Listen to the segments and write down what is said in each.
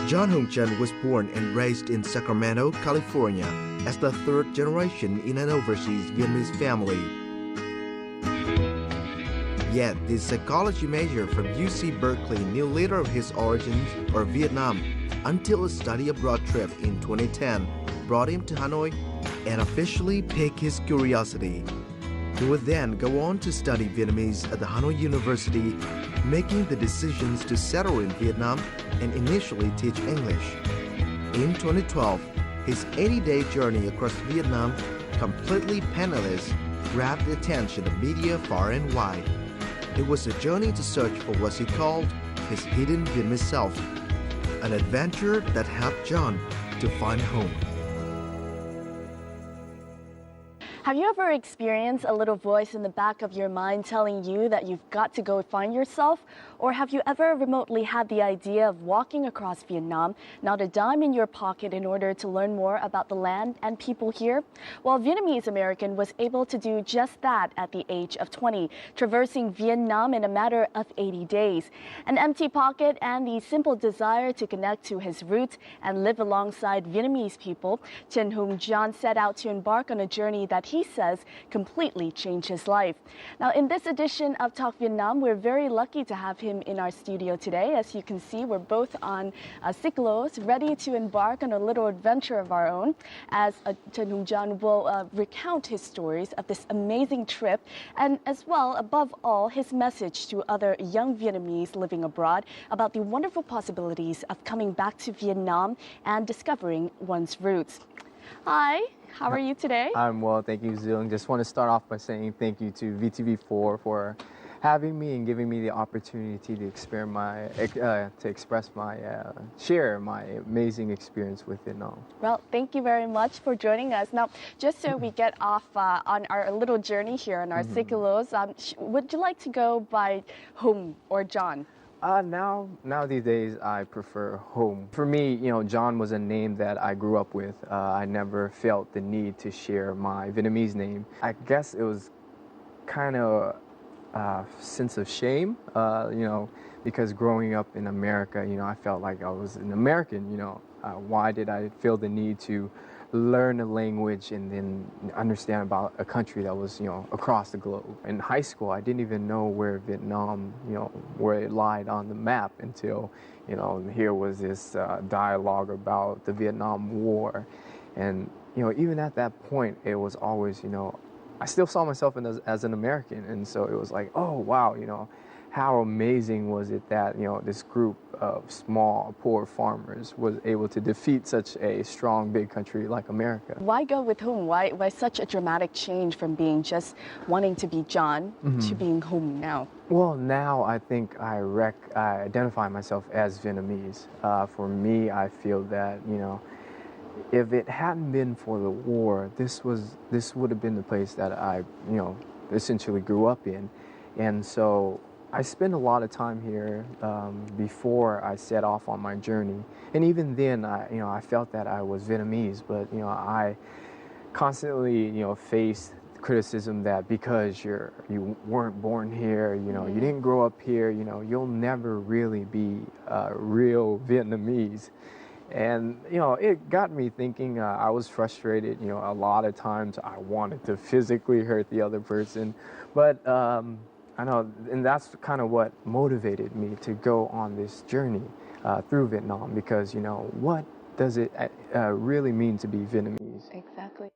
John Hong Chen was born and raised in Sacramento, California, as the third generation in an overseas Vietnamese family. Yet, this psychology major from UC Berkeley knew little of his origins or Vietnam until a study abroad trip in 2010 brought him to Hanoi and officially piqued his curiosity. He would then go on to study Vietnamese at the Hanoi University, making the decisions to settle in Vietnam and initially teach English. In 2012, his 80-day journey across Vietnam, completely penniless, grabbed the attention of media far and wide. It was a journey to search for what he called his hidden Vietnamese self, an adventure that helped John to find home. Have you ever experienced a little voice in the back of your mind telling you that you've got to go find yourself? Or have you ever remotely had the idea of walking across Vietnam, not a dime in your pocket, in order to learn more about the land and people here? Well, Vietnamese American was able to do just that at the age of 20, traversing Vietnam in a matter of 80 days. An empty pocket and the simple desire to connect to his roots and live alongside Vietnamese people, Chen Hung John set out to embark on a journey that he says completely changed his life. Now, in this edition of Talk Vietnam, we're very lucky to have him in our studio today. As you can see, we're both on Ciclos, ready to embark on a little adventure of our own, as Chen Hung John will recount his stories of this amazing trip, and as well, above all, his message to other young Vietnamese living abroad about the wonderful possibilities of coming back to Vietnam and discovering one's roots. Hi, how are you today? I'm well, thank you, Zilong. Just want to start off by saying thank you to VTV4 for having me and giving me the opportunity to share my amazing experience with Vietnam. Well, thank you very much for joining us. Now, just so we get off on our little journey here on our Ciclos, would you like to go by Hung or John? Now these days I prefer Hung. For me, John was a name that I grew up with. I never felt the need to share my Vietnamese name. I guess it was kind of a sense of shame, because growing up in America, I felt like I was an American, why did I feel the need to learn a language and then understand about a country that was, across the globe. In high school, I didn't even know where Vietnam, where it lied on the map until, here was this dialogue about the Vietnam War. And, even at that point, it was always, I still saw myself as an American. And so it was like, oh, wow, how amazing was it that, this group of small, poor farmers was able to defeat such a strong, big country like America. Why go with Hung? Why such a dramatic change from being just wanting to be John to being Hung now? Well, now I think I identify myself as Vietnamese. For me, I feel that, if it hadn't been for the war, this would have been the place that I, essentially grew up in. And so I spent a lot of time here before I set off on my journey. And even then, I felt that I was Vietnamese, but, I constantly, faced criticism that because you weren't born here, you didn't grow up here, you'll never really be real Vietnamese. And, it got me thinking. I was frustrated. A lot of times I wanted to physically hurt the other person. But I know, and that's kind of what motivated me to go on this journey through Vietnam, because, what does it really mean to be Vietnamese? Exactly.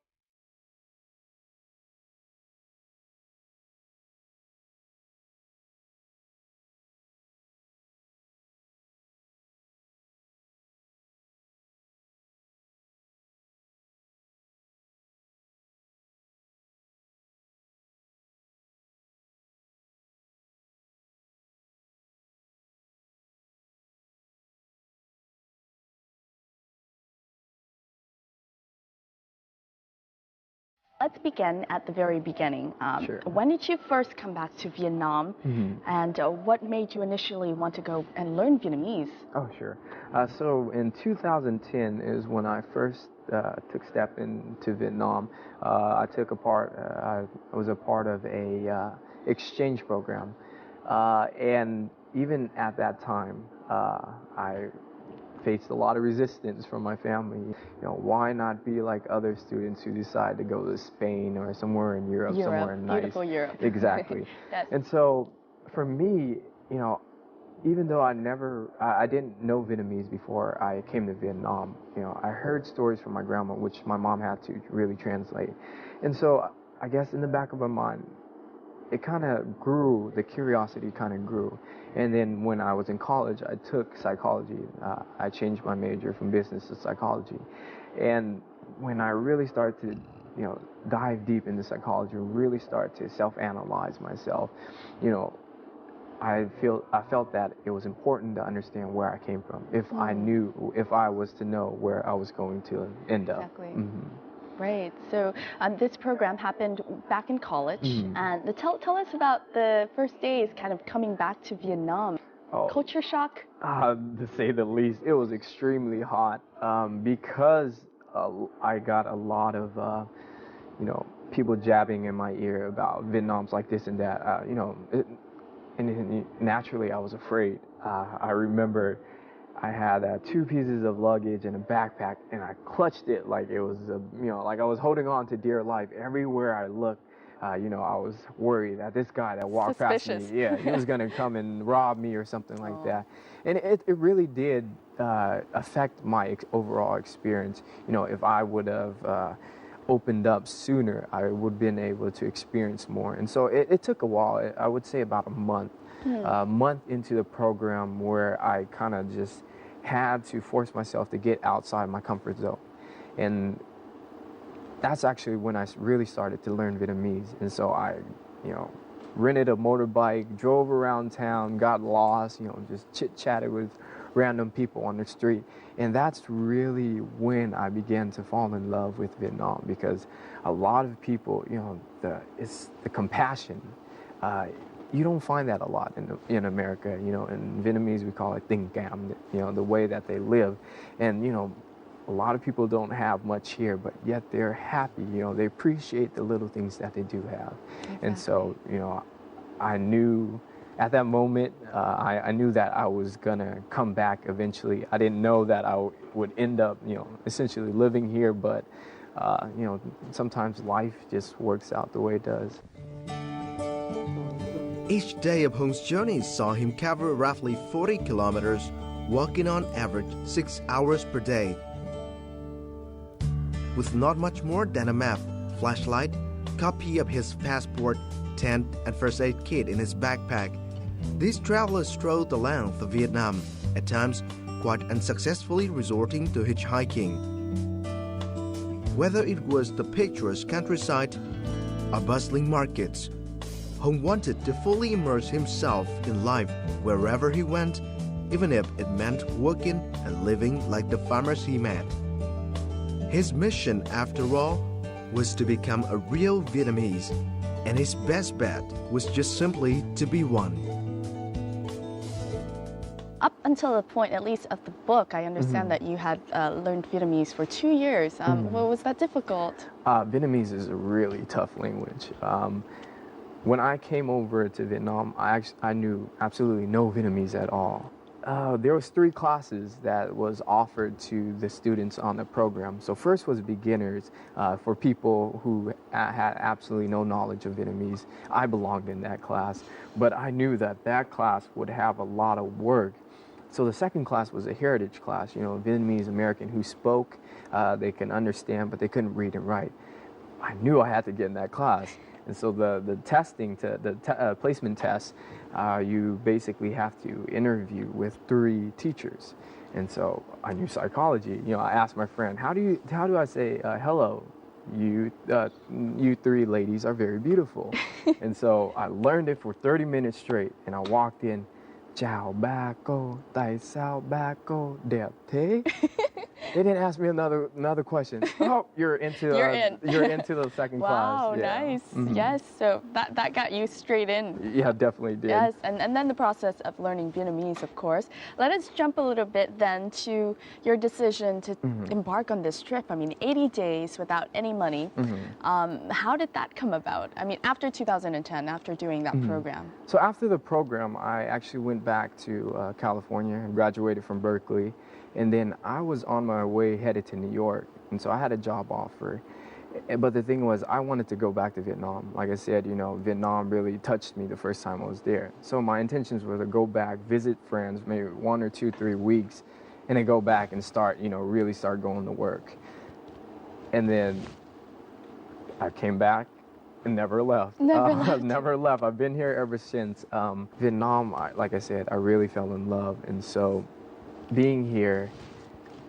Let's begin at the very beginning. Sure. When did you first come back to Vietnam, and what made you initially want to go and learn Vietnamese? Oh, sure. So in 2010 is when I first took step into Vietnam. I was a part of a exchange program, and even at that time, I faced a lot of resistance from my family. Why not be like other students who decide to go to Spain or somewhere in Europe, somewhere nice. Beautiful Europe. Exactly. Yes. And so for me, even though I didn't know Vietnamese before I came to Vietnam, I heard stories from my grandma, which my mom had to really translate. And so I guess in the back of my mind, it kind of grew, the curiosity kind of grew. And then when I was in college, I took psychology. I changed my major from business to psychology. And when I really started to, dive deep into psychology, really start to self-analyze myself, I felt that it was important to understand where I came from. If I was to know where I was going to end up. Exactly. Right. So this program happened back in college, and tell us about the first days, kind of coming back to Vietnam. Culture shock. To say the least, it was extremely hot because I got a lot of people jabbing in my ear about Vietnam's like this and that. And naturally I was afraid. I remember I had 2 pieces of luggage and a backpack, and I clutched it like it was, like I was holding on to dear life. Everywhere I looked, I was worried that this guy that walked past me, he was gonna come and rob me or something like that. And it really did affect my overall experience. If I would have opened up sooner, I would have been able to experience more. And so it took a while. I would say about a month into the program where I kind of just had to force myself to get outside my comfort zone. And that's actually when I really started to learn Vietnamese. And so I, rented a motorbike, drove around town, got lost, just chit-chatted with random people on the street. And that's really when I began to fall in love with Vietnam, because a lot of people, it's the compassion. You don't find that a lot in America. In Vietnamese we call it Tình Cảm, the way that they live. And a lot of people don't have much here, but yet they're happy. They appreciate the little things that they do have. Exactly. And so I knew at that moment, I knew that I was gonna come back eventually. I didn't know that I would end up, essentially living here, but sometimes life just works out the way it does. Each day of Hung's journey saw him cover roughly 40 kilometers, walking on average 6 hours per day. With not much more than a map, flashlight, copy of his passport, tent, and first aid kit in his backpack, these travelers strolled the length of Vietnam, at times quite unsuccessfully resorting to hitchhiking. Whether it was the picturesque countryside or bustling markets, Hung wanted to fully immerse himself in life wherever he went, even if it meant working and living like the farmers he met. His mission, after all, was to become a real Vietnamese, and his best bet was just simply to be one. Up until the point, at least of the book, I understand that you had learned Vietnamese for 2 years. Was that difficult? Vietnamese is a really tough language. When I came over to Vietnam, I knew absolutely no Vietnamese at all. There was 3 classes that was offered to the students on the program. So first was beginners, for people who had absolutely no knowledge of Vietnamese. I belonged in that class, but I knew that class would have a lot of work. So the second class was a heritage class, Vietnamese American who spoke, they can understand, but they couldn't read and write. I knew I had to get in that class. And so the testing, placement test, you basically have to interview with 3 teachers. And so I knew psychology. I asked my friend, how do I say hello? You 3 ladies are very beautiful. And so I learned it for 30 minutes straight, and I walked in. Chào ba cô, tại sao ba cô đẹp thế? They didn't ask me another question. Oh, you're into the second class. Wow, nice. Yes, so that got you straight in. Yeah, definitely did. Yes, and then the process of learning Vietnamese, of course. Let us jump a little bit then to your decision to embark on this trip. 80 days without any money. How did that come about? After 2010, after doing that program. So after the program, I actually went went back to California and graduated from Berkeley. And then I was on my way headed to New York. And so I had a job offer. But the thing was, I wanted to go back to Vietnam. Like I said, you know, Vietnam really touched me the first time I was there. So my intentions were to go back, visit friends, maybe 1 or 2, 3 weeks, and then go back and start, you know, really start going to work. And then I came back and never left. Never left. I've been here ever since. Vietnam, like I said, I really fell in love. And so being here,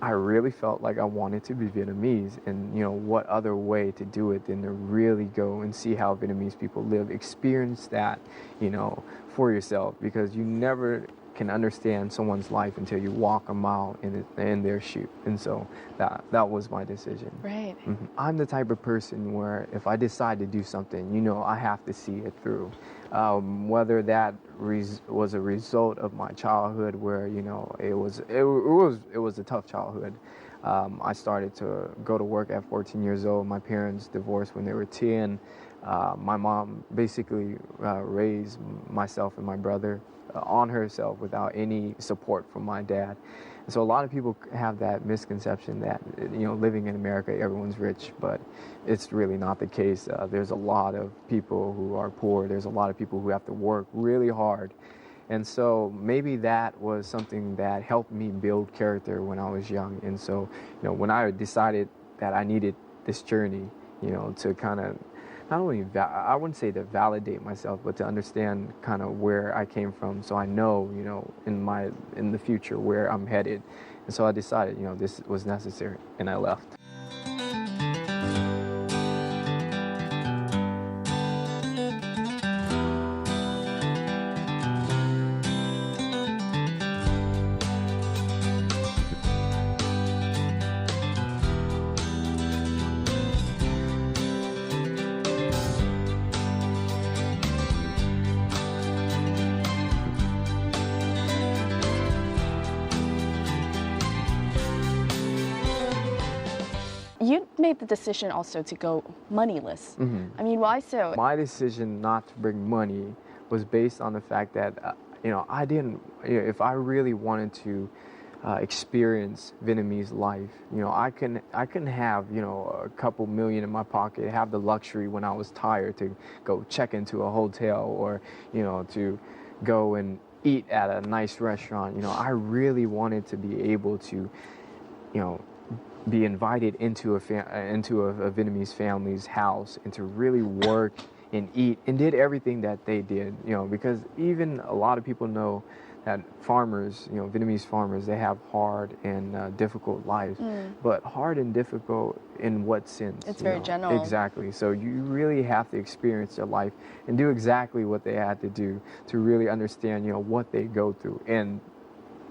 I really felt like I wanted to be Vietnamese, and you know, what other way to do it than to really go and see how Vietnamese people live, experience that, you know, for yourself, because you never can understand someone's life until you walk a mile in their shoe. And so that was my decision. Right. Mm-hmm. I'm the type of person where if I decide to do something, you know, I have to see it through. Whether that was a result of my childhood, where you know it was a tough childhood. I started to go to work at 14 years old. My parents divorced when they were 10. My mom basically raised myself and my brother on herself without any support from my dad. And so a lot of people have that misconception that, you know, living in America, everyone's rich, but it's really not the case. There's a lot of people who are poor. There's a lot of people who have to work really hard. And so maybe that was something that helped me build character when I was young. And so, you know, when I decided that I needed this journey, you know, to kind of not only, I wouldn't say to validate myself, but to understand kind of where I came from, so I know, you know, in the future where I'm headed. And so I decided, you know, this was necessary, and I left. You made the decision also to go moneyless. Mm-hmm. I mean, why so? My decision not to bring money was based on the fact that, you know, I didn't, you know, if I really wanted to experience Vietnamese life, you know, I can have, you know, a couple million in my pocket, have the luxury when I was tired to go check into a hotel, or, you know, to go and eat at a nice restaurant. You know, I really wanted to be able to, you know, be invited into a Vietnamese family's house and to really work and eat and did everything that they did, you know, because even a lot of people know that farmers, you know, Vietnamese farmers, they have hard and difficult lives. But hard and difficult in what sense? It's very general. Exactly. So you really have to experience their life and do exactly what they had to do to really understand, you know, what they go through. And,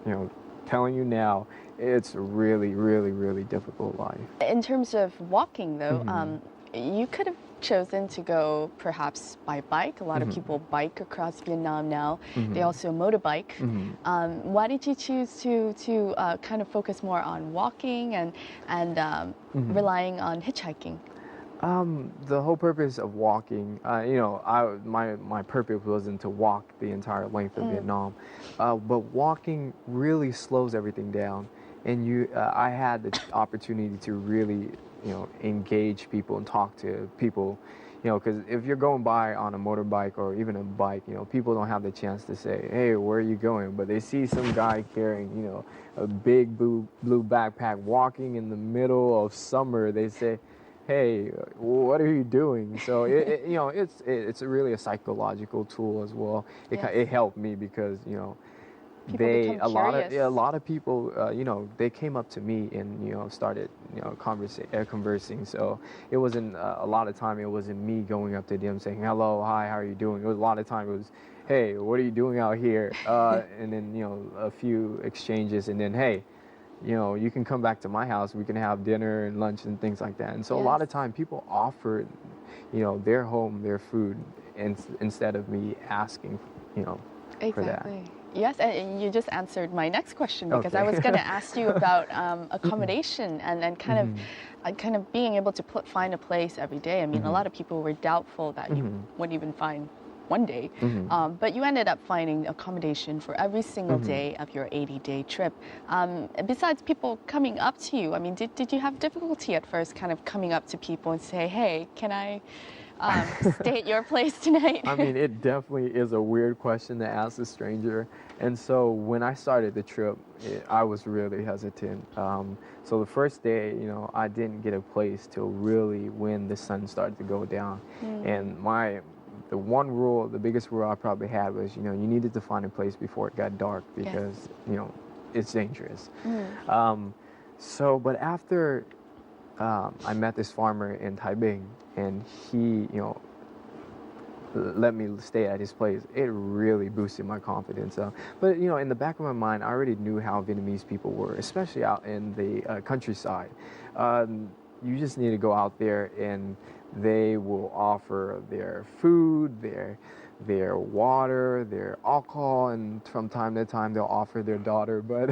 you know, telling you now, it's a really, really, really difficult life. In terms of walking, though, you could have chosen to go perhaps by bike. A lot of people bike across Vietnam now. They also motorbike. Why did you choose to kind of focus more on walking and relying on hitchhiking? The whole purpose of walking, you know, my purpose wasn't to walk the entire length of Vietnam, but walking really slows everything down. And I had the opportunity to really, you know, engage people and talk to people, you know, because if you're going by on a motorbike or even a bike, you know, people don't have the chance to say, hey, where are you going? But they see some guy carrying, you know, a big blue backpack walking in the middle of summer. They say, hey, what are you doing? So you know, it's really a psychological tool as well. It helped me because, you know, a lot of people, you know, they came up to me and, you know, started, you know, conversing. So it wasn't a lot of time. It wasn't me going up to them saying, hello, hi, how are you doing? It was a lot of time. It was, hey, what are you doing out here? And then, you know, a few exchanges, and then, hey, you know, you can come back to my house. We can have dinner and lunch and things like that. And so a lot of time people offered, you know, their home, their food, instead of me asking, you know, for that. Yes, and you just answered my next question, because I was going to ask you about accommodation and kind of being able to find a place every day. I mean, a lot of people were doubtful that you wouldn't even find one day. But you ended up finding accommodation for every single day of your 80-day trip. Besides people coming up to you, I mean, did you have difficulty at first kind of coming up to people and say, hey, can I stay at your place tonight? I mean, it definitely is a weird question to ask a stranger. And so when I started the trip, I was really hesitant. So the first day, you know, I didn't get a place till really when the sun started to go down. And the one rule, the biggest rule I probably had was, you know, you needed to find a place before it got dark because, you know, it's dangerous. But after I met this farmer in Taiping, and he, you know, let me stay at his place, it really boosted my confidence. But, you know, in the back of my mind, I already knew how Vietnamese people were, especially out in the countryside. You just need to go out there and they will offer their food, their water, their alcohol, and from time to time they'll offer their daughter, but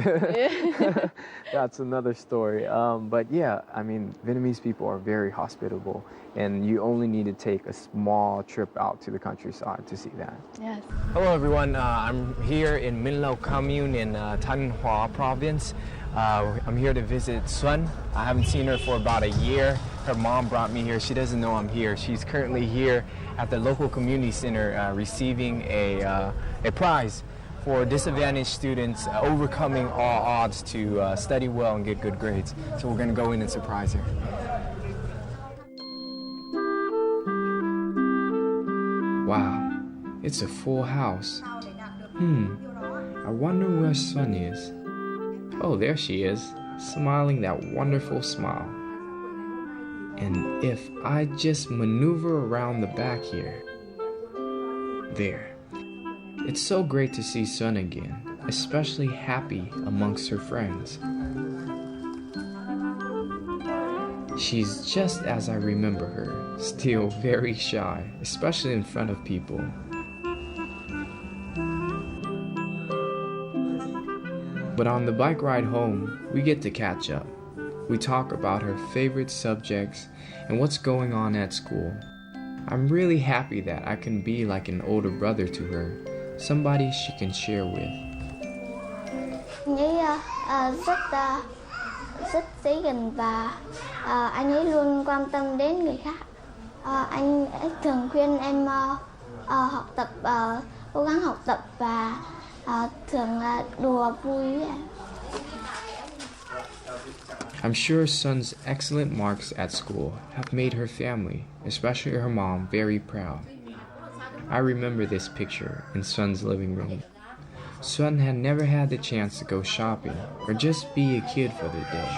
that's another story. But yeah, I mean, Vietnamese people are very hospitable, and you only need to take a small trip out to the countryside to see that. Yes. Hello everyone, I'm here in Minh Long Commune in Thanh Hóa province. I'm here to visit Xuân. I haven't seen her for about a year. Her mom brought me here. She doesn't know I'm here. She's currently here at the local community center receiving a prize for disadvantaged students overcoming all odds to study well and get good grades. So we're going to go in and surprise her. Wow, it's a full house. I wonder where Sun is. Oh, there she is, smiling that wonderful smile. And if I just maneuver around the back here. There. It's so great to see Sun again, especially happy amongst her friends. She's just as I remember her, still very shy, especially in front of people. But on the bike ride home, we get to catch up. We talk about her favorite subjects and what's going on at school. I'm really happy that I can be like an older brother to her, somebody she can share with. Nghĩ rất dễ gần và anh ấy luôn quan tâm đến người khác. Anh ấy thường khuyên em học tập, cố gắng học tập và thường là đùa vui. I'm sure Sun's excellent marks at school have made her family, especially her mom, very proud. I remember this picture in Sun's living room. Sun had never had the chance to go shopping or just be a kid for the day.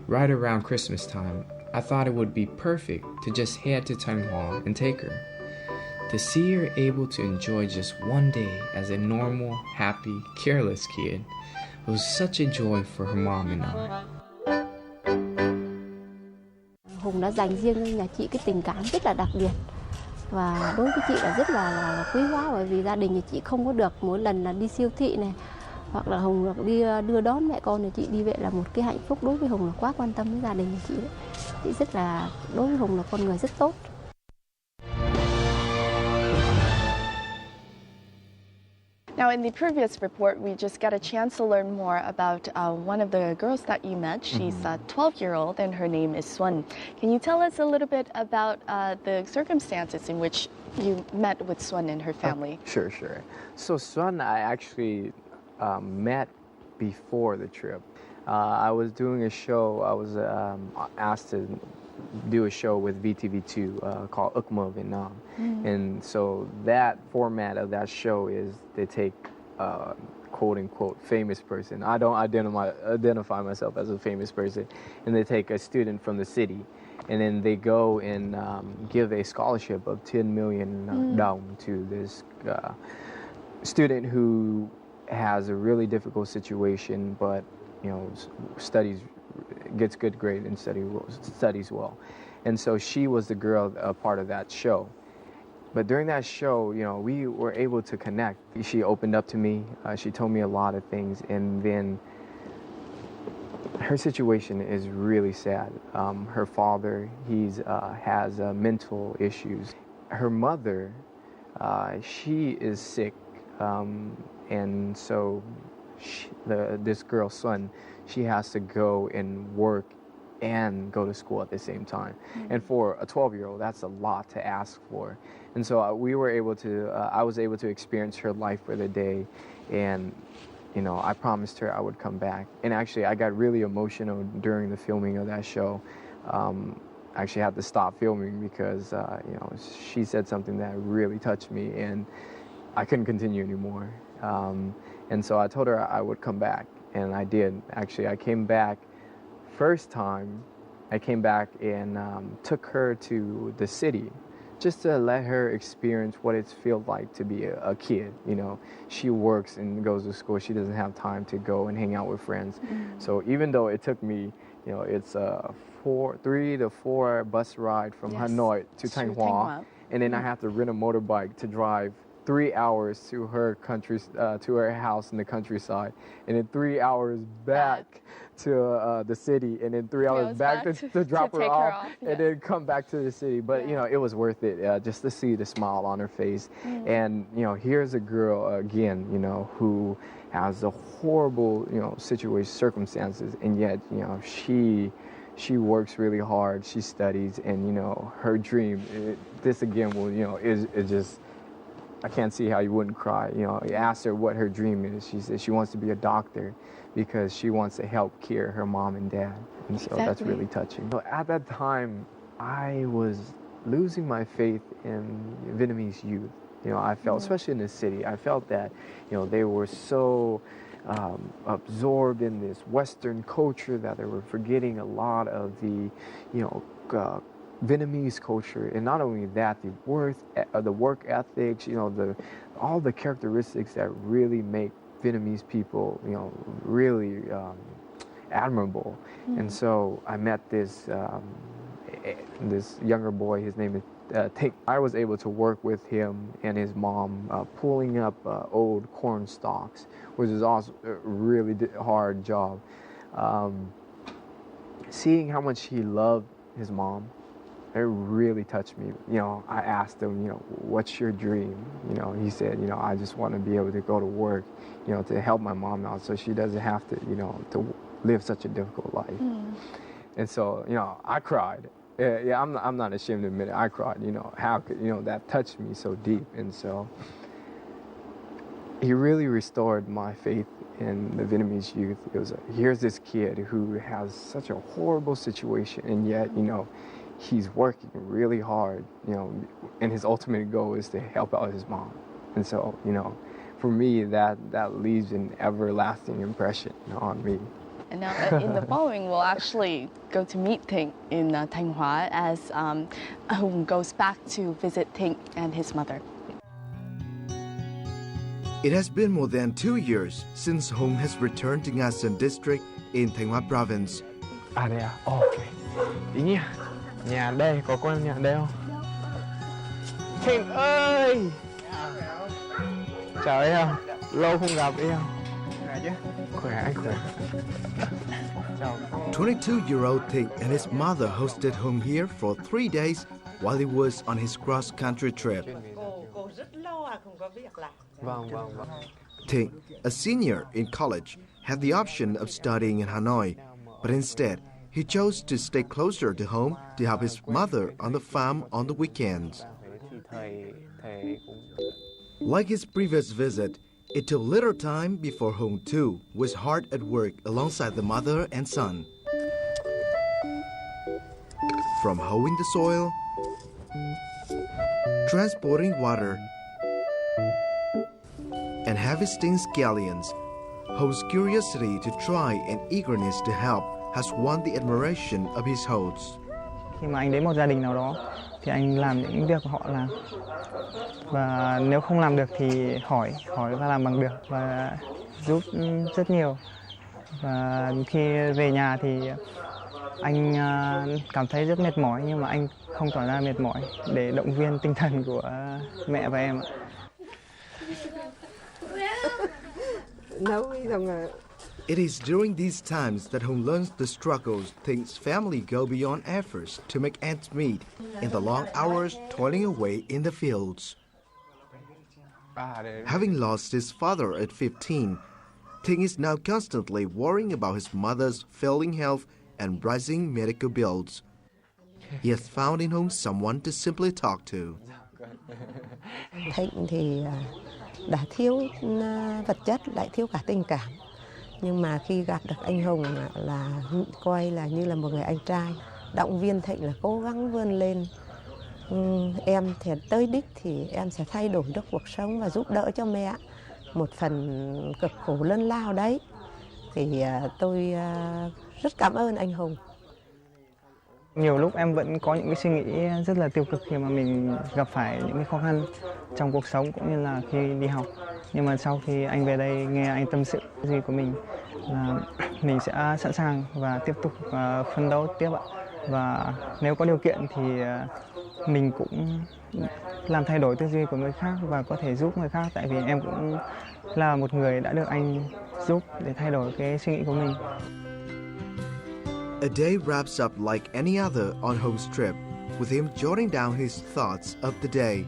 Right around Christmas time, I thought it would be perfect to just head to Thanh Hóa and take her. To see her able to enjoy just one day as a normal, happy, careless kid was such a joy for her mom and I. Hùng đã dành riêng cho nhà chị cái tình cảm rất là đặc biệt. Và đối với chị là rất là quý hóa, bởi vì gia đình nhà chị không có được mỗi lần là đi siêu thị này hoặc là Hùng được đi đưa đón mẹ con, thì chị đi về là một cái hạnh phúc. Đối với Hùng là quá quan tâm đến gia đình nhà chị đấy. Chị rất là, đối với Hùng là con người rất tốt. Now, in the previous report, we just got a chance to learn more about one of the girls that you met. She's a 12-year-old, and her name is Xuân. Can you tell us a little bit about the circumstances in which you met with Xuân and her family? Sure. So Xuân, I actually met before the trip. I was doing a show. I was asked to do a show with VTV2 called Ước Mơ Vietnam. And so that format of that show is they take quote unquote famous person. I don't identify myself as a famous person. And they take a student from the city and then they go and give a scholarship of 10 million dong to this student who has a really difficult situation, but you know, gets good grade and studies well. And so she was the girl, a part of that show. But during that show, you know, we were able to connect. She opened up to me. She told me a lot of things. And then her situation is really sad. Her father, has mental issues. Her mother She is sick, and so this girl, Sun, she has to go and work and go to school at the same time. And for a 12-year-old, that's a lot to ask for. And so I was able to experience her life for the day, and I promised her I would come back. And actually, I got really emotional during the filming of that show. I actually had to stop filming because she said something that really touched me, and I couldn't continue anymore. And so I told her I would come back, and I did. Actually, I came back. First time, I came back and took her to the city just to let her experience what it feels like to be a kid. She works and goes to school. She doesn't have time to go and hang out with friends. So even though it took me, it's a 3 to 4 bus ride from Hanoi to Thanh Hoa, and then I have to rent a motorbike to drive 3 hours to her to her house in the countryside, and then 3 hours back to the city, and then 3 hours back to drop her off, and then come back to the city. But it was worth it just to see the smile on her face. And here's a girl again, who has a horrible circumstances, and yet she works really hard. She studies, and her dream. This again is just. I can't see how you wouldn't cry. You asked her what her dream is. She said she wants to be a doctor because she wants to help care her mom and dad. And so that's really touching. So at that time, I was losing my faith in Vietnamese youth. I felt, especially in the city, I felt that, they were so absorbed in this Western culture that they were forgetting a lot of the, Vietnamese culture, and not only that, the work ethics, all the characteristics that really make Vietnamese people, really admirable. And so I met this younger boy. His name is Thịnh. I was able to work with him and his mom pulling up old corn stalks, which is also a really hard job. Seeing how much he loved his mom, it really touched me. I asked him, what's your dream? He said, I just want to be able to go to work, to help my mom out so she doesn't have to, to live such a difficult life. And so, I cried. Yeah, I'm not ashamed to admit it. I cried. How could, that touched me so deep. And so he really restored my faith in the Vietnamese youth. It was here's this kid who has such a horrible situation, and yet, he's working really hard, and his ultimate goal is to help out his mom. And so, for me, that leaves an everlasting impression on me. And now in the following, we'll actually go to meet Thịnh in Thanh Hóa as Hùng goes back to visit Thịnh and his mother. It has been more than 2 years since Hùng has returned to Nga Sơn district in Thanh Hóa province. Đây à? Ok. Ý nhỉ? Nhà đây, có con nhà đây không? Thịnh ơi! Chào em, lâu không gặp em. Khỏe chứ? Khỏe, anh khỏe. 22-year-old Thịnh and his mother hosted Hùng here for 3 days while he was on his cross-country trip. Thịnh, a senior in college, had the option of studying in Hanoi, but instead, he chose to stay closer to home to help his mother on the farm on the weekends. Like his previous visit, it took little time before Hùng too was hard at work alongside the mother and son. From hoeing the soil, transporting water, and harvesting scallions, Hùng curiosity to try and eagerness to help has won the admiration of his hosts. Khi mà anh đến một gia đình nào đó thì anh làm những việc mà họ làm, và nếu không làm được thì hỏi và làm bằng được và giúp rất nhiều. Và khi về nhà thì anh cảm thấy rất mệt mỏi, nhưng mà anh không tỏ ra mệt mỏi để động viên tinh thần của mẹ và em. It is during these times that Hùng learns the struggles Thịnh family go beyond efforts to make ends meet in the long hours toiling away in the fields. Having lost his father at 15, Thing is now constantly worrying about his mother's failing health and rising medical bills. He has found in home someone to simply talk to. Thịnh thì đã thiếu vật chất lại thiếu cả tình cảm. Nhưng mà khi gặp được anh Hùng là coi là như là một người anh trai, động viên Thịnh là cố gắng vươn lên. Em thì tới đích thì em sẽ thay đổi được cuộc sống và giúp đỡ cho mẹ một phần cực khổ lớn lao đấy. Thì tôi rất cảm ơn anh Hùng. Nhiều lúc em vẫn có những cái suy nghĩ rất là tiêu cực khi mà mình gặp phải những cái khó khăn trong cuộc sống cũng như là khi đi học. Nhưng mà sau khi anh về đây nghe anh tâm sự gì của mình là mình sẽ sẵn sàng và tiếp tục phấn đấu tiếp ạ. Và nếu có điều kiện thì mình cũng làm thay đổi tư duy của người khác và có thể giúp người khác, tại vì em cũng là một người đã được anh giúp để thay đổi cái suy nghĩ của mình. A day wraps up like any other on Home's trip, with him jotting down his thoughts of the day.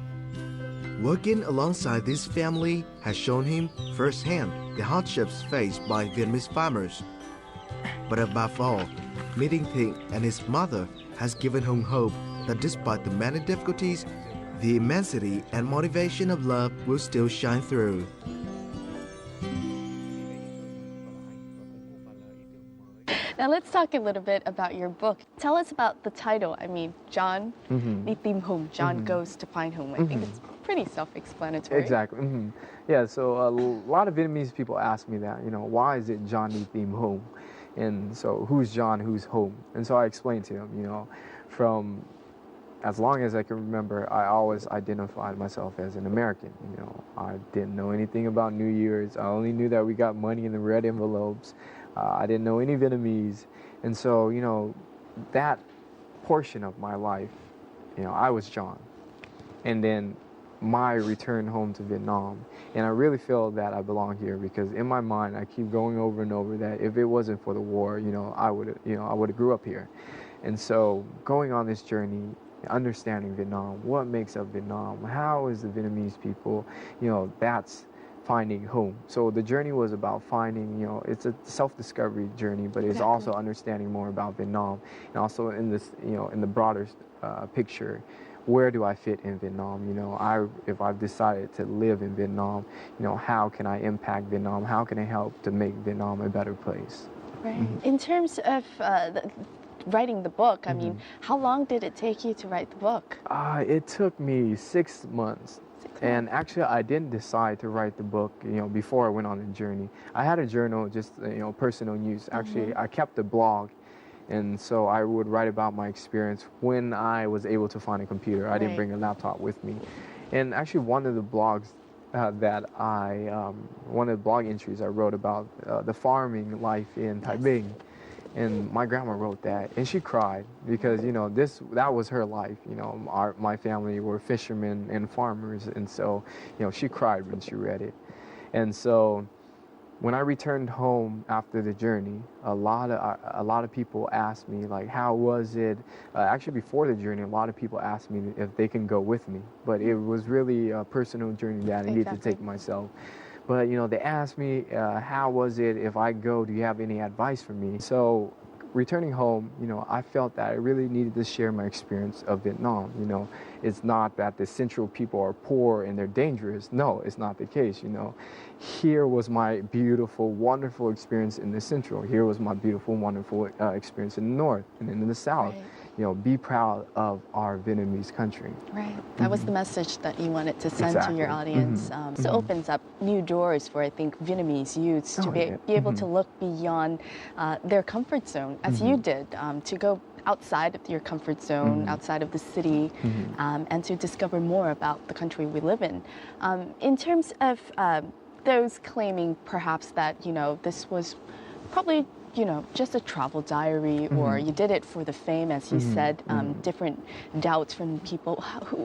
Working alongside this family has shown him firsthand the hardships faced by Vietnamese farmers. But above all, meeting Thịnh and his mother has given Home hope that despite the many difficulties, the immensity and motivation of love will still shine through. Now let's talk a little bit about your book. Tell us about the title. I mean, John đi tìm Hùng. John goes to find Hùng. I think it's pretty self-explanatory. Exactly. Yeah, so a lot of Vietnamese people ask me that, why is it John đi tìm Hùng? And so who's John, who's Hùng? And so I explained to him, from as long as I can remember, I always identified myself as an American. I didn't know anything about New Year's. I only knew that we got money in the red envelopes. I didn't know any Vietnamese. And so, that portion of my life, I was John. And then my return home to Vietnam. And I really feel that I belong here because in my mind, I keep going over and over that if it wasn't for the war, I would have grew up here. And so going on this journey, understanding Vietnam, what makes up Vietnam, how is the Vietnamese people, that's finding home. So the journey was about finding, it's a self-discovery journey, but it's also understanding more about Vietnam, and also in this, in the broader picture, where do I fit in Vietnam? If I've decided to live in Vietnam, how can I impact Vietnam? How can I help to make Vietnam a better place? Right. In terms of writing the book, I mean, how long did it take you to write the book? It took me 6 months. And actually, I didn't decide to write the book, before I went on the journey. I had a journal, just, personal news. Actually, I kept a blog. And so I would write about my experience when I was able to find a computer. I didn't bring a laptop with me. And actually, one of the blogs one of the blog entries I wrote about the farming life in Taipei. And my grandma wrote that, and she cried because that was her life. My family were fishermen and farmers, and so she cried when she read it. And so when I returned home after the journey, a lot of people asked me like, how was it? Actually, before the journey, a lot of people asked me if they can go with me, but it was really a personal journey that I needed to take myself. But, they asked me, how was it? If I go, do you have any advice for me? So returning home, I felt that I really needed to share my experience of Vietnam. It's not that the Central people are poor and they're dangerous. No, it's not the case, Here was my beautiful, wonderful experience in the Central. Here was my beautiful, wonderful experience in the North and in the South. Be proud of our Vietnamese country. Right. That was the message that you wanted to send to your audience. So it opens up new doors for, I think, Vietnamese youths to be able to look beyond their comfort zone, as you did, to go outside of your comfort zone, outside of the city, and to discover more about the country we live in. In terms of those claiming perhaps that, this was probably just a travel diary, or you did it for the fame, as you said, different doubts from people.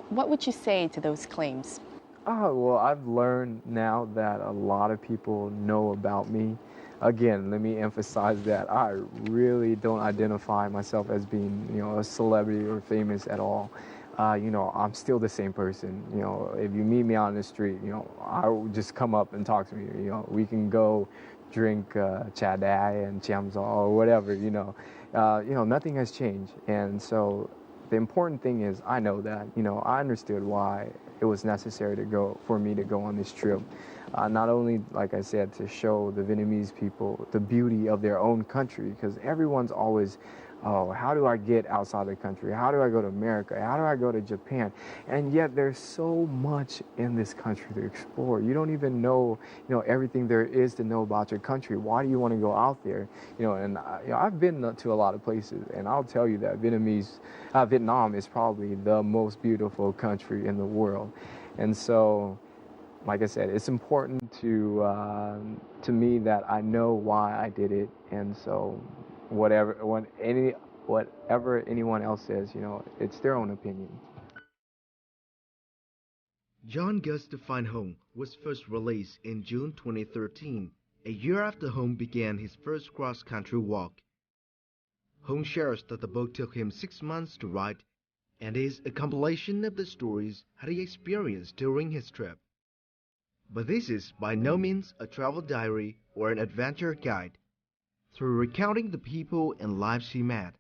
What would you say to those claims? Oh, well, I've learned now that a lot of people know about me. Again, let me emphasize that I really don't identify myself as being, a celebrity or famous at all. you know, I'm still the same person. You know, if you meet me out in the street, you know, I will just come up and talk to me. You know, we can go drink trà đá and chiamzal or whatever. You know, nothing has changed. And so the important thing is, I know that. You know, I understood why it was necessary for me to go on this trip. Not only, like I said, to show the Vietnamese people the beauty of their own country, because everyone's always, oh, how do I get outside the country? How do I go to America? How do I go to Japan? And yet there's so much in this country to explore. You don't even know, you know, everything there is to know about your country. Why do you want to go out there? You know, and you know, I've been to a lot of places, and I'll tell you that Vietnam is probably the most beautiful country in the world. And so, like I said, it's important to me that I know why I did it, and so whatever anyone else says, you know, it's their own opinion. John Goes to Find Home was first released in June 2013, a year after Hong began his first cross-country walk. Hong shares that the book took him 6 months to write and is a compilation of the stories that he experienced during his trip. But this is by no means a travel diary or an adventure guide. Through recounting the people and lives he met,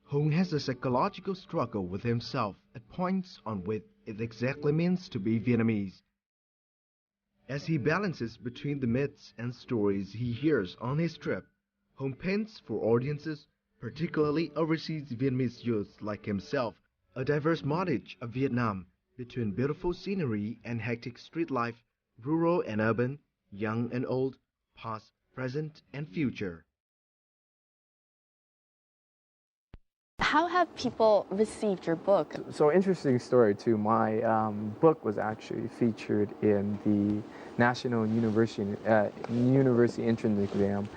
Hong has a psychological struggle with himself at points on what it exactly means to be Vietnamese. As he balances between the myths and stories he hears on his trip, Hong paints for audiences, particularly overseas Vietnamese youth like himself, a diverse montage of Vietnam between beautiful scenery and hectic street life, rural and urban, young and old, past, present, and future. How have people received your book? So interesting story too. My book was actually featured in the National University Entrance Exam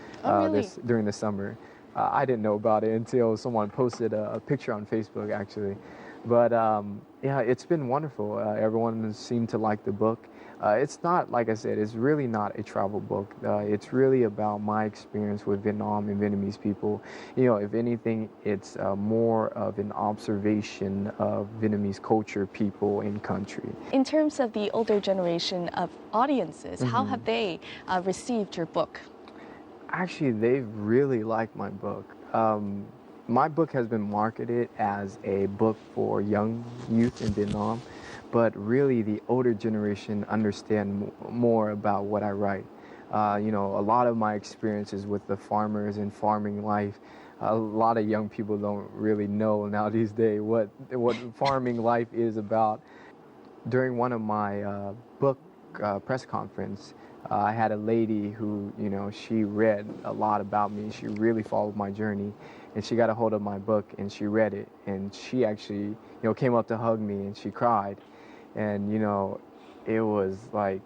during the summer. I didn't know about it until someone posted a picture on Facebook, actually. But yeah, it's been wonderful. Everyone seemed to like the book. It's not, like I said, it's really not a travel book. It's really about my experience with Vietnam and Vietnamese people. You know, if anything, it's more of an observation of Vietnamese culture, people, and country. In terms of the older generation of audiences, how have they received your book? Actually, they've really liked my book. My book has been marketed as a book for young youth in Vietnam, but really the older generation understand more about what I write. You know, a lot of my experiences with the farmers and farming life, a lot of young people don't really know now these days what farming life is about. During one of my book press conference, I had a lady who, you know, she read a lot about me. She really followed my journey, and she got a hold of my book and she read it, and she actually, you know, came up to hug me and she cried. And, you know, it was like,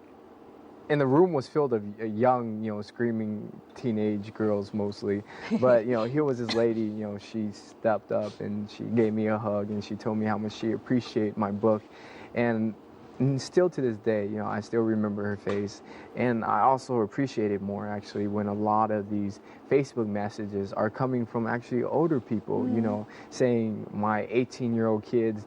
and the room was filled of young, you know, screaming teenage girls mostly. But, you know, here was this lady, you know, she stepped up and she gave me a hug and she told me how much she appreciated my book. And still to this day, you know, I still remember her face. And I also appreciate it more, actually, when a lot of these Facebook messages are coming from actually older people, you know, saying my 18-year-old kids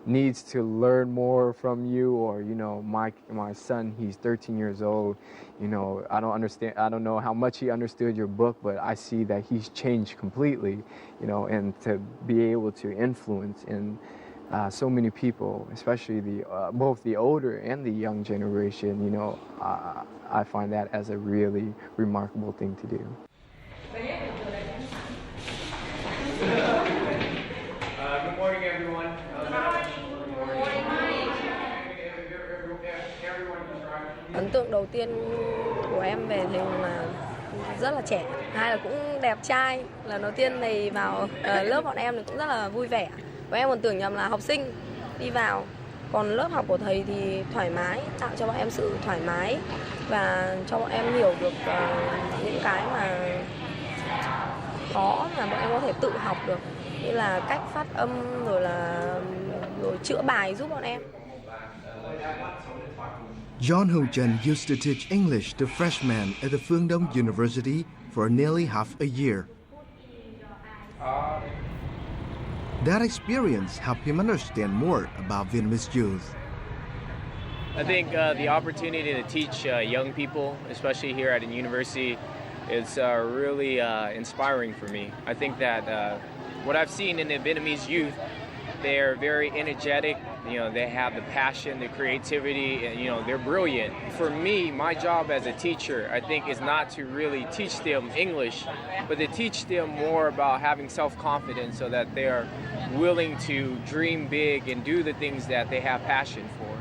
needs to learn more from you, or, you know, my son, he's 13 years old, you know, I don't know how much he understood your book, but I see that he's changed completely, you know, and to be able to influence in so many people, especially both the older and the young generation, you know, I find that as a really remarkable thing to do. Good morning, everyone. Ấn tượng đầu tiên của em về thầy Hùng là rất là trẻ, hai là cũng đẹp trai. Lần đầu tiên thầy vào lớp bọn em thì cũng rất là vui vẻ. Và em còn tưởng nhầm là học sinh đi vào. Còn lớp học của thầy thì thoải mái, tạo cho bọn em sự thoải mái và cho bọn em hiểu được những cái mà khó mà bọn em có thể tự học được, như là cách phát âm rồi chữa bài giúp bọn em. John Hong Trần used to teach English to freshmen at the Phương Đông University for nearly half a year. That experience helped him understand more about Vietnamese youth. I think the opportunity to teach young people, especially here at a university, is really inspiring for me. I think that what I've seen in the Vietnamese youth, they're very energetic. You know, they have the passion, the creativity, and, you know, they're brilliant. For me, my job as a teacher, I think, is not to really teach them English, but to teach them more about having self-confidence so that they are willing to dream big and do the things that they have passion for.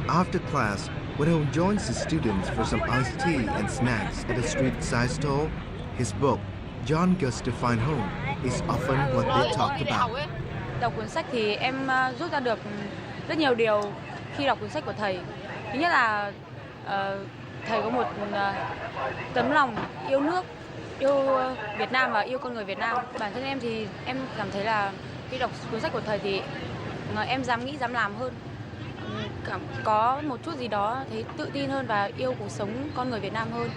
After class, when he joins the students for some iced tea and snacks at a street side stall, his book, John Goes to Find Home, is often what they talked about. Đọc cuốn sách thì em rút ra được rất nhiều điều khi đọc cuốn sách của thầy. Thứ nhất là thầy có một tấm lòng yêu nước, yêu Việt Nam và yêu con người Việt Nam. Bản thân em thì em cảm thấy là khi đọc cuốn sách của thầy thì em dám nghĩ, dám làm hơn. Có một chút gì đó thấy tự tin hơn và yêu cuộc sống con người Việt Nam hơn.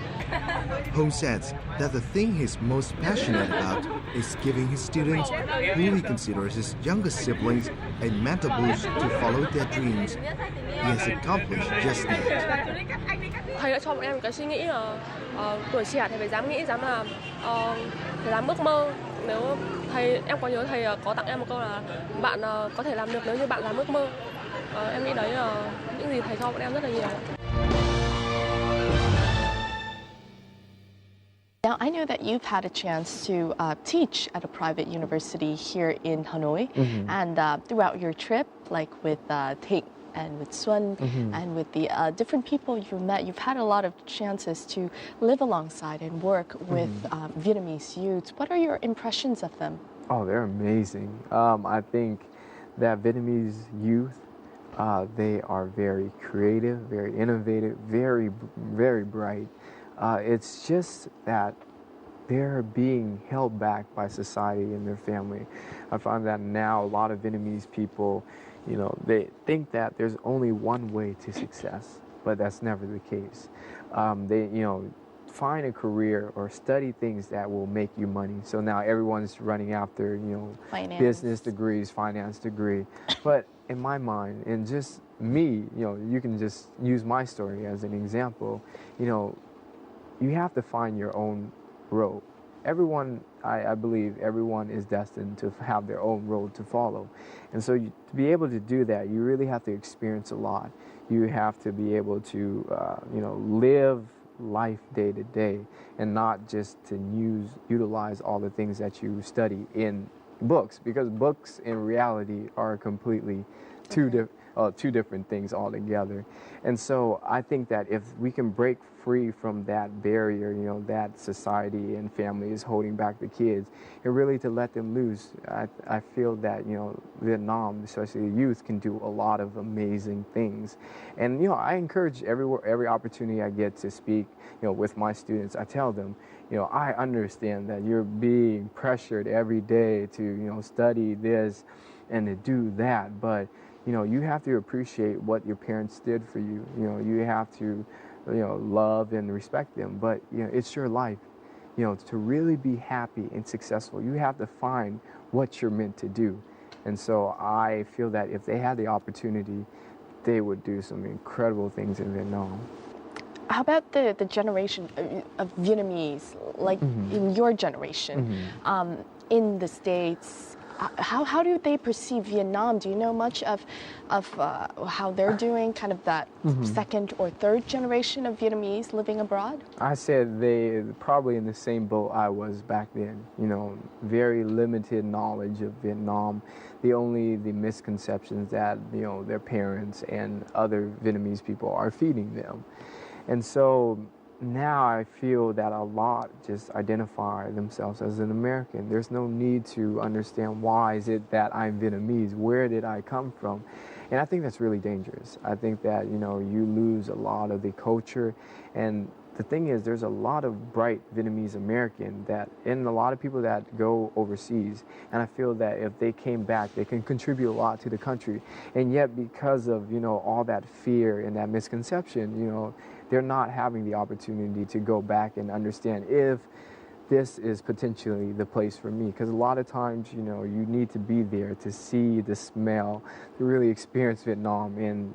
Home says that the thing he's most passionate about is giving his students, who he considers his youngest siblings, a mental boost to follow their dreams. He has accomplished just that. Thầy đã cho bọn em một cái suy nghĩ là tuổi trẻ thì phải dám nghĩ, dám làm, phải dám ước mơ. Nếu em có nhớ thầy có tặng em một câu là bạn có thể làm được nếu như bạn dám ước mơ. Em nghĩ đấy là những gì thầy cho bọn em rất là nhiều. Now, I know that you've had a chance to teach at a private university here in Hanoi, and throughout your trip, like with Thịnh and with Xuân and with the different people you've met, you've had a lot of chances to live alongside and work with Vietnamese youth. What are your impressions of them? Oh, they're amazing. I think that Vietnamese youth, they are very creative, very innovative, very, very bright. It's just that they're being held back by society and their family. I find that now a lot of Vietnamese people, you know, they think that there's only one way to success, but that's never the case. They, you know, find a career or study things that will make you money. So now everyone's running after, you know, business degrees, finance degree. But in my mind, and just me, you know, you can just use my story as an example. You know, you have to find your own road. Everyone, I believe everyone is destined to have their own road to follow. And so to be able to do that, you really have to experience a lot. You have to be able to, you know, live life day to day and not just to utilize all the things that you study in books, because books in reality are completely two different things altogether. And so I think that if we can break free from that barrier, you know, that society and family is holding back the kids, and really to let them loose, I feel that, you know, Vietnam, especially the youth, can do a lot of amazing things. And, you know, I encourage every opportunity I get to speak, you know, with my students, I tell them, you know, I understand that you're being pressured every day to, you know, study this and to do that, but you know, you have to appreciate what your parents did for you. You know, you have to, you know, love and respect them. But, you know, it's your life. You know, to really be happy and successful, you have to find what you're meant to do. And so I feel that if they had the opportunity, they would do some incredible things in Vietnam. How about the generation of Vietnamese, like in your generation, in the States? How do they perceive Vietnam? Do you know much of how they're doing, kind of that second or third generation of Vietnamese living abroad? I said they probably in the same boat I was back then. You know, very limited knowledge of Vietnam. The misconceptions that, you know, their parents and other Vietnamese people are feeding them. And so now I feel that a lot just identify themselves as an American. There's no need to understand why is it that I'm Vietnamese, where did I come from? And I think that's really dangerous. I think that, you know, you lose a lot of the culture. And the thing is, there's a lot of bright Vietnamese American and a lot of people that go overseas. And I feel that if they came back, they can contribute a lot to the country. And yet because of, you know, all that fear and that misconception, you know, they're not having the opportunity to go back and understand if this is potentially the place for me, because a lot of times, you know, you need to be there to see the smell, to really experience Vietnam, and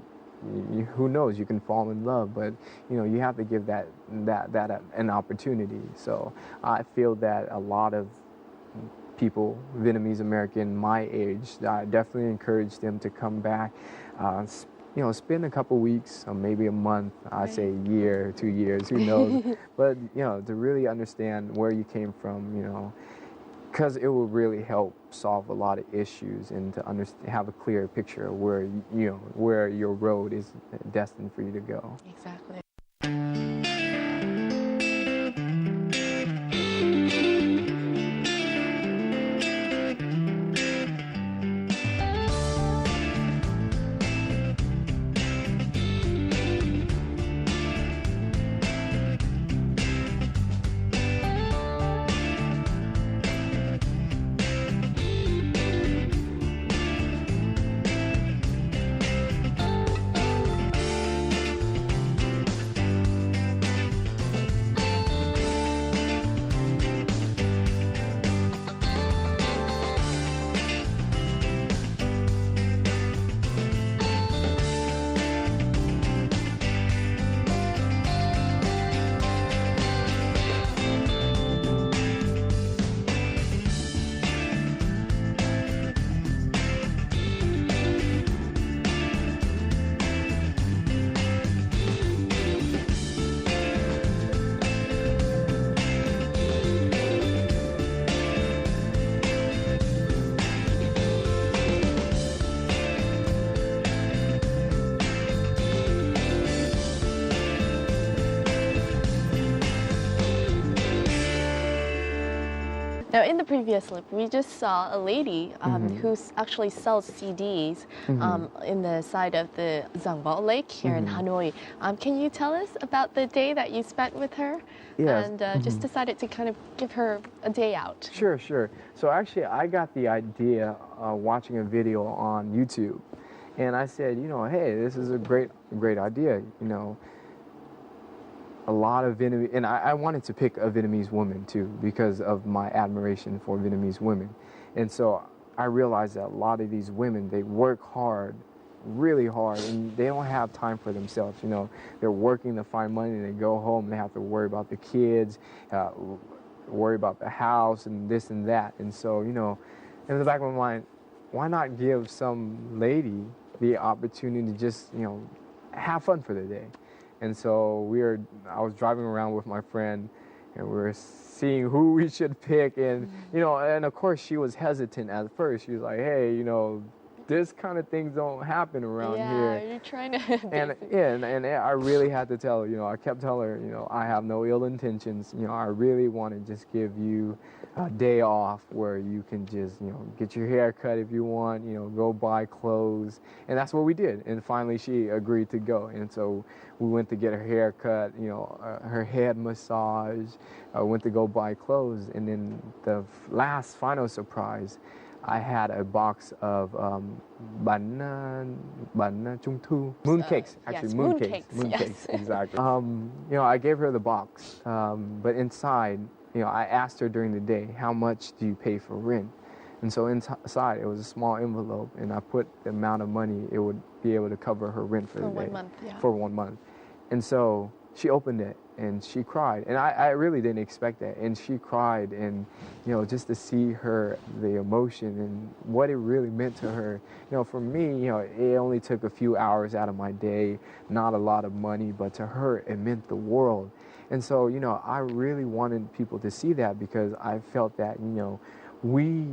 who knows, you can fall in love, but you know, you have to give that an opportunity. So I feel that a lot of people, Vietnamese American my age, I definitely encourage them to come back, you know, spend a couple weeks or maybe a month, I say a year, 2 years, who knows, but you know, to really understand where you came from, you know, because it will really help solve a lot of issues and to have a clear picture of where, you know, where your road is destined for you to go. Exactly. Now, in the previous clip, we just saw a lady who actually sells CDs in the side of the Giang Bao Lake here in Hanoi. Can you tell us about the day that you spent with her? Yes. And just decided to kind of give her a day out. Sure. So actually, I got the idea watching a video on YouTube. And I said, you know, hey, this is a great idea, you know. A lot of Vietnamese, and I wanted to pick a Vietnamese woman too because of my admiration for Vietnamese women. And so I realized that a lot of these women, they work hard, really hard, and they don't have time for themselves. You know, they're working to find money, and they go home, and they have to worry about the kids, worry about the house, and this and that. And so, you know, in the back of my mind, why not give some lady the opportunity to just, you know, have fun for the day? And so I was driving around with my friend, and we were seeing who we should pick. And, you know, and of course she was hesitant at first. She was like, hey, you know, this kind of things don't happen around here. Yeah, you're trying to... And I really had to tell her, you know, I kept telling her, you know, I have no ill intentions. You know, I really want to just give you a day off where you can just, you know, get your hair cut if you want, you know, go buy clothes. And that's what we did. And finally she agreed to go. And so we went to get her hair cut, you know, her head massage, went to go buy clothes. And then the last final surprise, I had a box of bánh trung thu, mooncakes, actually yes, mooncakes, exactly. You know, I gave her the box, but inside, you know, I asked her during the day, how much do you pay for rent? And so inside, it was a small envelope, and I put the amount of money it would be able to cover her rent for the day. 1 month, yeah. For 1 month. And so she opened it, and she cried. And I really didn't expect that. And she cried, and, you know, just to see her, the emotion and what it really meant to her. You know, for me, you know, it only took a few hours out of my day, not a lot of money, but to her, it meant the world. And so, you know, I really wanted people to see that because I felt that, you know, we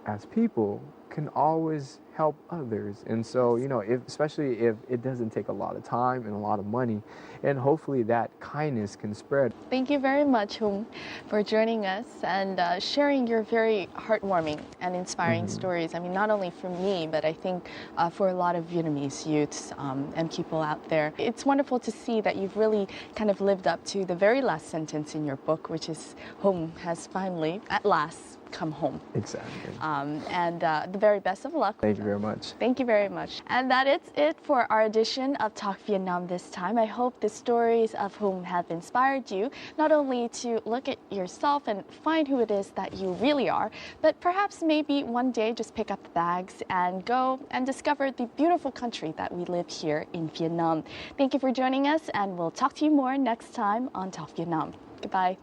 as people can always help others. And so, you know, especially if it doesn't take a lot of time and a lot of money, and hopefully that kindness can spread. Thank you very much, Hung, for joining us and sharing your very heartwarming and inspiring stories. I mean, not only for me, but I think for a lot of Vietnamese youths and people out there. It's wonderful to see that you've really kind of lived up to the very last sentence in your book, which is Hung has finally, at last, come home. Exactly. And the very best of luck. Thank you very much. Thank you very much. And that is it for our edition of Talk Vietnam this time. I hope the stories of whom have inspired you not only to look at yourself and find who it is that you really are, but perhaps maybe one day just pick up the bags and go and discover the beautiful country that we live here in Vietnam. Thank you for joining us, and we'll talk to you more next time on Talk Vietnam. Goodbye.